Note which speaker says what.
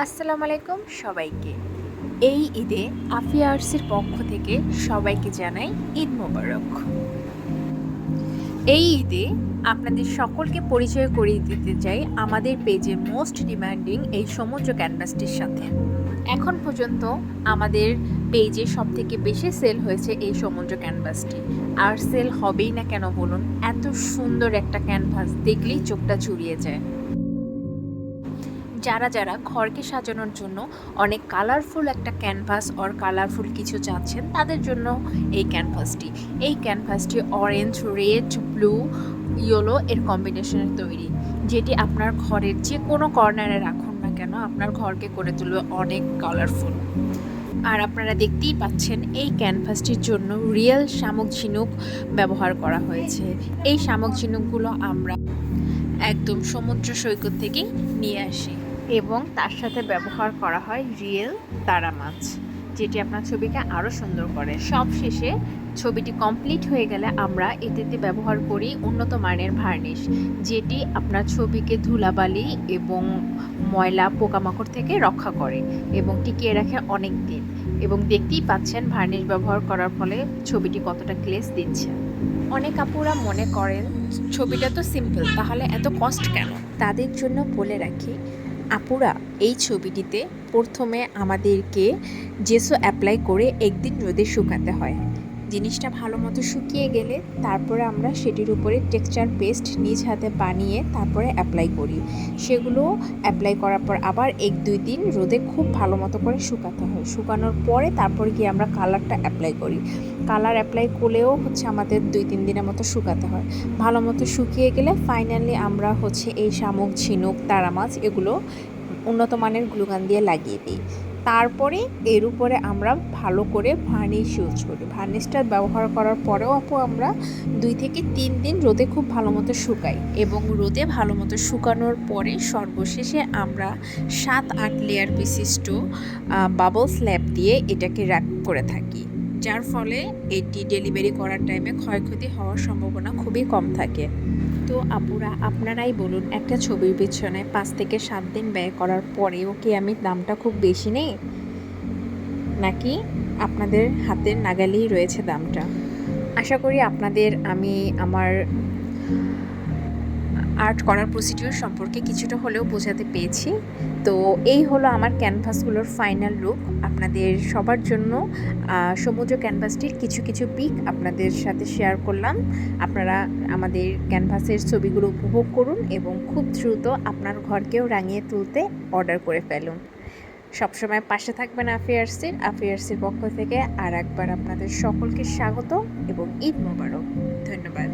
Speaker 1: আসসালামু আলাইকুম সবাইকে। এই ঈদে আফিয়া আর্টসের পক্ষ থেকে সবাইকে জানাই ঈদ মোবারক। এই ঈদে আপনাদের সকলকে পরিচয় করিয়ে দিতে চাই আমাদের পেজের মোস্ট ডিমান্ডিং এই সমুদ্র ক্যানভাসটির সাথে। এখন পর্যন্ত আমাদের পেজে সবথেকে বেশি সেল হয়েছে এই সমুদ্র ক্যানভাসটি। আর সেল হবেই না কেন বলুন? এত সুন্দর একটা ক্যানভাস দেখলেই চোখটা জুড়িয়ে যায়। যারা ঘরকে সাজানোর জন্য অনেক কালারফুল একটা ক্যানভাস অর কালারফুল কিছু চাচ্ছেন তাদের জন্য এই ক্যানভাসটি অরেঞ্জ, রেড, ব্লু, ইয়েলো এর কম্বিনেশনের তৈরি, যেটি আপনার ঘরের যে কোনো কর্নারে রাখুন না কেন আপনার ঘরকে করে তুলবে অনেক কালারফুল। আর আপনারা দেখতেই পাচ্ছেন এই ক্যানভাসটির জন্য রিয়েল শামুক ঝিনুক ব্যবহার করা হয়েছে। এই শামুক ঝিনুকগুলো আমরা একদম সমুদ্র সৈকত থেকে নিয়ে আসি এবং তার সাথে ব্যবহার করা হয় রিয়েল তারা মাছ, যেটি আপনার ছবিকে আরও সুন্দর করে। সব শেষে ছবিটি কমপ্লিট হয়ে গেলে আমরা এটিতে ব্যবহার করি উন্নত মানের ভার্নিশ, যেটি আপনার ছবিকে ধুলাবালি এবং ময়লা পোকামাকড় থেকে রক্ষা করে এবং টিকিয়ে রাখে অনেক দিন। এবং দেখতেই পাচ্ছেন ভার্নিশ ব্যবহার করার ফলে ছবিটি কতটা গ্লেজ দিচ্ছে। অনেক আপুরা মনে করেন ছবিটা তো সিম্পল, তাহলে এত কস্ট কেন? তাদের জন্য বলে রাখি আপুরা, এই ছবিটিতে প্রথমে আমাদেরকে জেসো অ্যাপ্লাই করে একদিন রোদে শুকাতে হয়। জিনিসটা ভালো মতো শুকিয়ে গেলে তারপরে আমরা সেটির উপরে টেক্সচার পেস্ট নিজ হাতে বানিয়ে তারপরে অ্যাপ্লাই করি। সেগুলো অ্যাপ্লাই করার পর আবার 1-2 দিন রোদে খুব ভালো মতো করে শুকাতে হয়। শুকানোর পরে তারপরে গিয়ে আমরা কালারটা অ্যাপ্লাই করি। কালার অ্যাপ্লাই করলেও আমাদের 2-3 দিনের মতো শুকাতে হয়। ভালো মতো শুকিয়ে গেলে ফাইনালি আমরা এই শামুক, ঝিনুক, তারা মাছ এগুলো উন্নত মানের গ্লুগান দিয়ে লাগিয়ে দিই। তারপরে এর উপরে আমরা ভালো করে ভার্নিশ ইউজ করি। ভার্নিশটা ব্যবহার করার পরেও আমরা 2 থেকে 3 দিন রোদে খুব ভালো মতো শুকাই এবং রোদে ভালো মতো শুকানোর পরে সর্বশেষে আমরা 7-8 লেয়ার বিশিষ্ট বাবল স্ল্যাব দিয়ে এটাকে র্যাপ করে থাকি, যার ফলে এটি ডেলিভারি করার টাইমে ক্ষয়ক্ষতি হওয়ার সম্ভাবনা খুবই কম থাকে। তো আপুরা, আপনারাই বলুন, একটা ছবির পিছনে 5 থেকে 7 দিন ব্যয় করার পরেও কি আমি দামটা খুব বেশি নেই, নাকি আপনাদের হাতের নাগালেই রয়েছে দামটা? আশা করি আপনাদের আমি আমার আর্ট করার প্রসিডিউর সম্পর্কে কিছুটা হলেও বোঝাতে পেরেছি। তো এই হলো আমার ক্যানভাসগুলোর ফাইনাল লুক। আপনাদের সবার জন্য সমুদ্র ক্যানভাসটির কিছু পিক আপনাদের সাথে শেয়ার করলাম। আপনারা আমাদের ক্যানভাসের ছবিগুলো উপভোগ করুন এবং খুব দ্রুত আপনার ঘরকেও রাঙিয়ে তুলতে অর্ডার করে ফেলুন। সবসময় পাশে থাকবেন আফিয়ার্সের পক্ষ থেকে আর একবার আপনাদের সকলকে স্বাগত এবং ঈদ মোবারক। ধন্যবাদ।